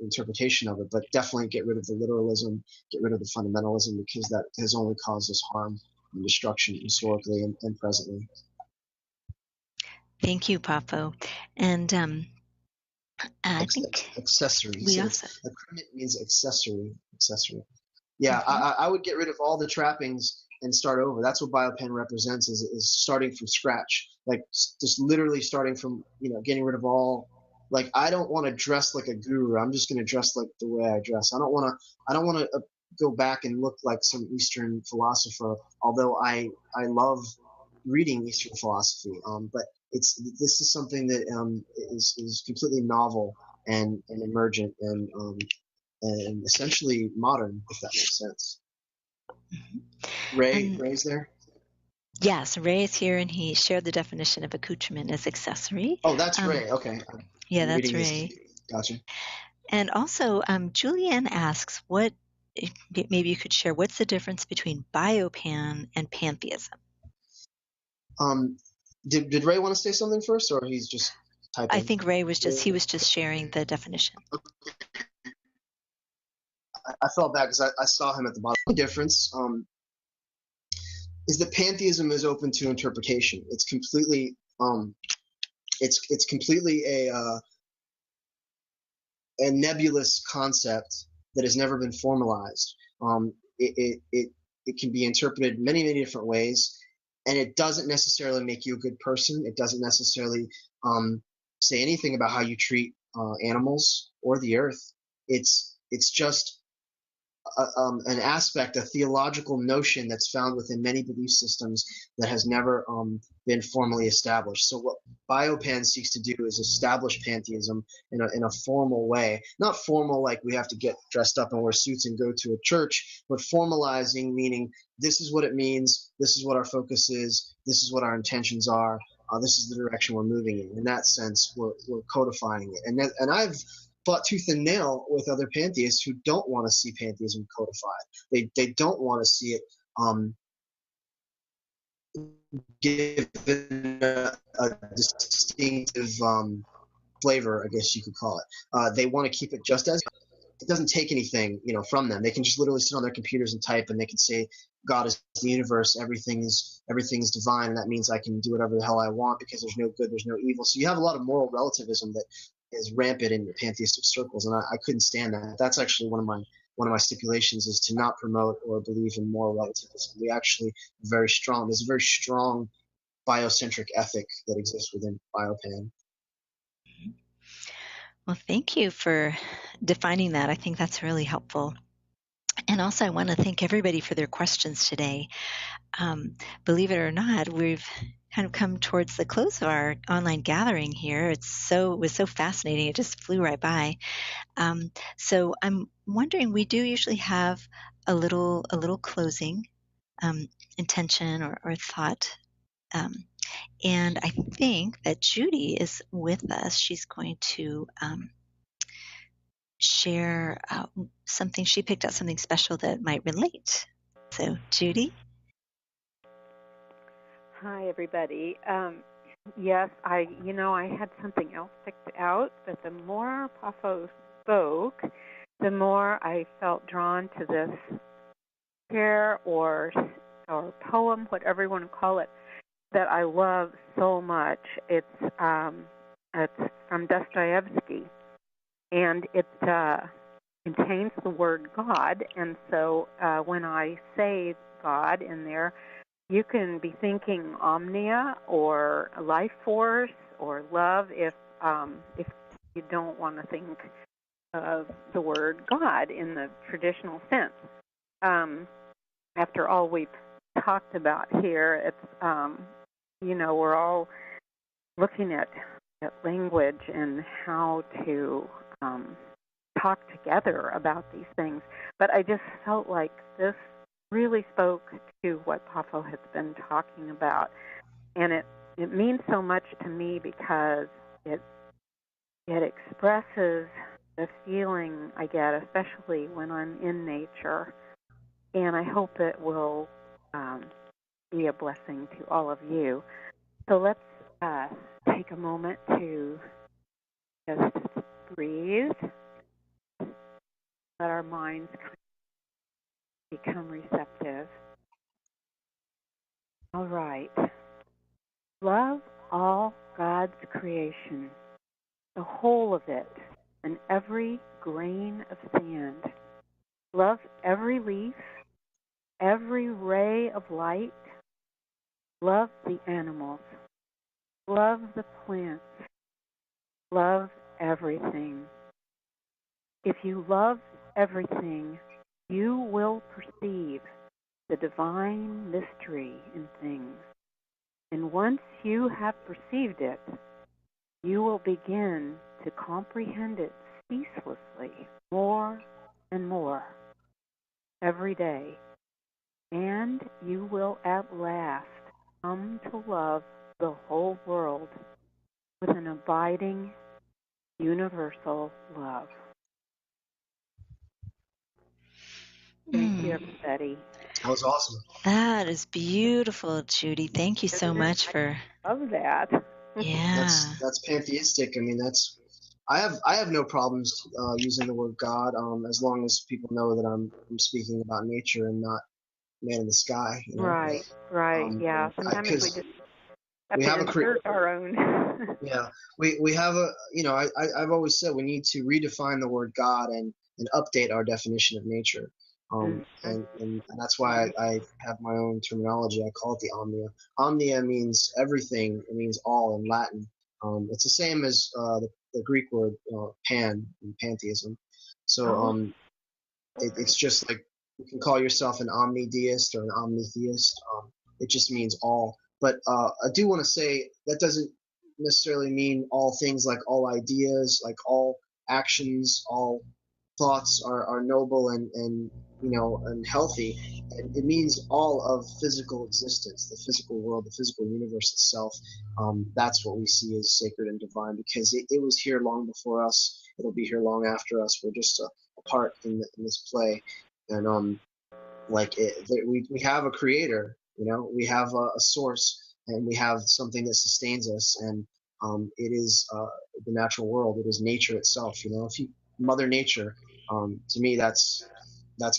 interpretation of it, but definitely get rid of the literalism, get rid of the fundamentalism, because that has only caused us harm and destruction historically and presently. Thank you, Poffo. And I think accessory. We also accoutrement means accessory. Yeah, I would get rid of all the trappings and start over. That's what Biopan represents, is starting from scratch, like just literally starting from getting rid of all. Like, I don't want to dress like a guru. I'm just going to dress like the way I dress. I don't want to go back and look like some Eastern philosopher. Although I love reading Eastern philosophy, but this is something that is completely novel and emergent and essentially modern, if that makes sense. Ray's there? Yes, Ray is here, and he shared the definition of accoutrement as accessory. Oh, that's Ray. Okay. Yeah, that's Ray. Gotcha. And also, Julianne asks, maybe you could share, what's the difference between Biopan and Pantheism? Did Ray want to say something first, or he's just typing? I think Ray was just sharing the definition. I felt bad because I saw him at the bottom. The difference is that pantheism is open to interpretation. It's completely it's completely a nebulous concept that has never been formalized. It can be interpreted many different ways, and it doesn't necessarily make you a good person. It doesn't necessarily say anything about how you treat animals or the earth. It's just an aspect, a theological notion that's found within many belief systems that has never been formally established. So what Biopan seeks to do is establish pantheism in a formal way. Not formal like we have to get dressed up and wear suits and go to a church, but formalizing, meaning this is what it means, this is what our focus is, this is what our intentions are, this is the direction we're moving in. In that sense, we're codifying it. And I've fought tooth and nail with other pantheists who don't want to see pantheism codified. They don't want to see it given a distinctive flavor, I guess you could call it. They want to keep it just as it doesn't take anything, from them. They can just literally sit on their computers and type, and they can say God is the universe, everything's divine, and that means I can do whatever the hell I want because there's no good, there's no evil. So you have a lot of moral relativism that is rampant in the pantheistic circles, and I couldn't stand that. That's actually one of my stipulations, is to not promote or believe in moral relativism. We actually very strong. There's a very strong biocentric ethic that exists within Biopan. Well, thank you for defining that. I think that's really helpful. And also, I want to thank everybody for their questions today. Believe it or not, we've kind of come towards the close of our online gathering here. It was so fascinating. It just flew right by. So I'm wondering, we do usually have a little closing intention or thought. And I think that Judy is with us. She's going to share something. She picked out something special that might relate. So, Judy? Hi, everybody. Yes, I had something else picked out, but the more Poffo spoke, the more I felt drawn to this prayer or poem, whatever you want to call it, that I love so much. It's from Dostoevsky, and it contains the word God. And so when I say God in there, you can be thinking omnia or life force or love if you don't want to think of the word God in the traditional sense. After all we've talked about here, it's we're all looking at language and how to talk together about these things. But I just felt like this really spoke to what Poffo has been talking about, and it means so much to me because it expresses the feeling I get, especially when I'm in nature, and I hope it will be a blessing to all of you. So let's take a moment to just breathe, let our minds become receptive. All right. Love all God's creation, the whole of it, and every grain of sand. Love every leaf, every ray of light. Love the animals. Love the plants. Love everything. If you love everything, you will perceive the divine mystery in things. And once you have perceived it, you will begin to comprehend it ceaselessly, more and more, every day. And you will at last come to love the whole world with an abiding, universal love. Thank you, everybody. That was awesome. That is beautiful, Judy. Thank you so much for. I love that. Yeah. That's pantheistic. I mean, I have no problems using the word God, as long as people know that I'm speaking about nature and not man in the sky. You know? Right. Yeah. Sometimes we just have to insert our own. Yeah, we have a, I've always said we need to redefine the word God and update our definition of nature. And that's why I have my own terminology. I call it the omnia. Omnia means everything. It means all in Latin. It's the same as the Greek word pan in pantheism. So it's just like you can call yourself an omnideist or an omnitheist. It just means all. But I do want to say that doesn't necessarily mean all things, like all ideas, like all actions, all thoughts are noble and healthy. And it means all of physical existence, the physical world, the physical universe itself. That's what we see as sacred and divine, because it was here long before us. It'll be here long after us. We're just a part in this play. And we have a creator, we have a source, and we have something that sustains us, and it is the natural world. It is nature itself. Mother Nature. To me, that's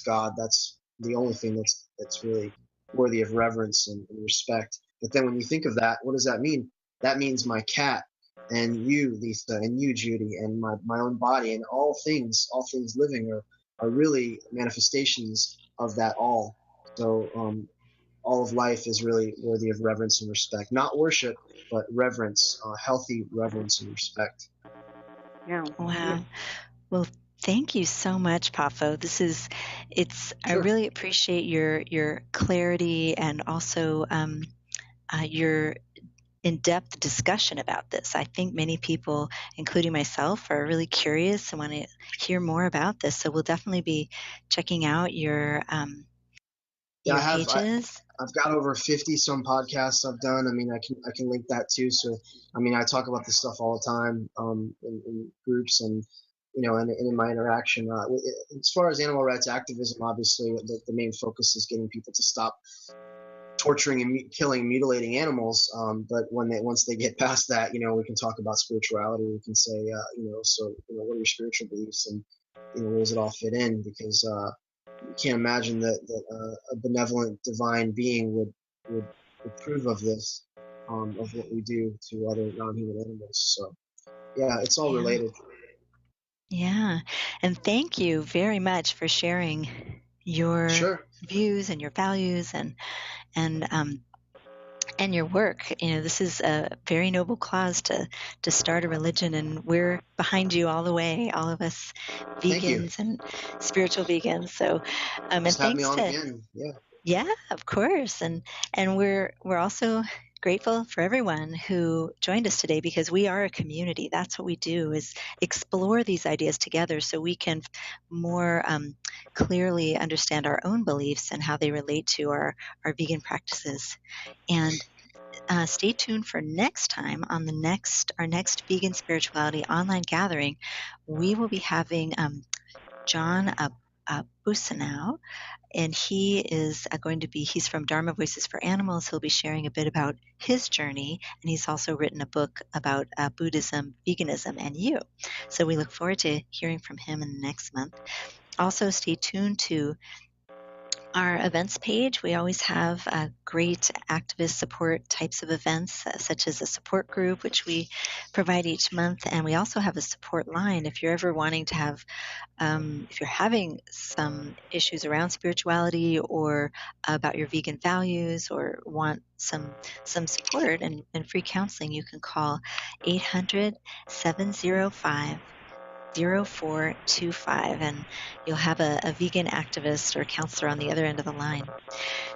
God. That's the only thing that's really worthy of reverence and respect. But then when you think of that, what does that mean? That means my cat, and you, Lisa, and you, Judy, and my own body, and all things living are really manifestations of that all. So all of life is really worthy of reverence and respect. Not worship, but reverence, healthy reverence and respect. Yeah. Wow. Well, thank you so much, Poffo. Sure. I really appreciate your clarity and also your in-depth discussion about this. I think many people, including myself, are really curious and want to hear more about this. So we'll definitely be checking out your pages. I've got over 50 some podcasts I've done. I mean, I can link that too. So, I mean, I talk about this stuff all the time in groups and and in my interaction. As far as animal rights activism, obviously the main focus is getting people to stop torturing and killing and mutilating animals. But once they get past that, we can talk about spirituality. We can say, what are your spiritual beliefs, and where does it all fit in? Because you can't imagine that a benevolent divine being would approve of this, of what we do to other non-human animals. So, yeah, it's all related. Yeah, and thank you very much for sharing your views and your values and your work. This is a very noble cause to start a religion, and we're behind you all the way, all of us vegans and spiritual vegans. So, and Just have me thanks on again. Yeah, of course. And we're also grateful for everyone who joined us today, because we are a community. That's what we do, is explore these ideas together so we can more clearly understand our own beliefs and how they relate to our vegan practices. And stay tuned for next time on our next Vegan Spirituality online gathering. We will be having John Busanow, and he is he's from Dharma Voices for Animals. He'll be sharing a bit about his journey, and he's also written a book about Buddhism, veganism, and you. So we look forward to hearing from him in the next month. Also, stay tuned to our events page. We always have great activist support types of events, such as a support group, which we provide each month. And we also have a support line. If you're ever wanting to have, if you're having some issues around spirituality or about your vegan values, or want some support and free counseling, you can call 800-705 0425, and you'll have a vegan activist or counselor on the other end of the line.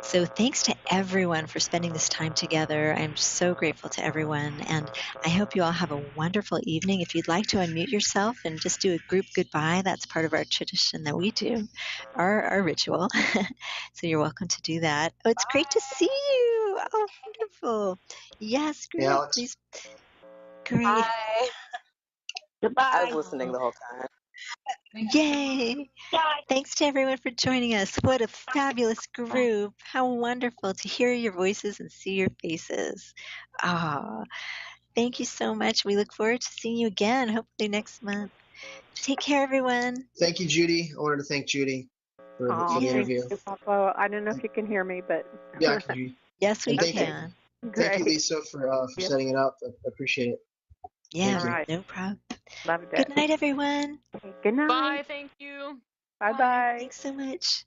So thanks to everyone for spending this time together. I'm so grateful to everyone, and I hope you all have a wonderful evening. If you'd like to unmute yourself and just do a group goodbye, that's part of our tradition that we do, our ritual. So you're welcome to do that. Oh, it's great to see you. Oh, wonderful. Yes, great. Hey, Alex. Please. Great. Bye. Goodbye. I was listening the whole time. Yay. Thanks to everyone for joining us. What a fabulous group. How wonderful to hear your voices and see your faces. Ah, thank you so much. We look forward to seeing you again, hopefully next month. Take care, everyone. Thank you, Judy. I wanted to thank Judy for the interview. Thank you, Poffo. I don't know if you can hear me, but Yeah, I can hear you. Yes, we And can. Great. Thank you, Lisa, for setting it up. I appreciate it. Yeah, Right. no problem. Loved it. Good night, everyone. Good night. Bye. Thank you. Bye-bye. Thanks so much.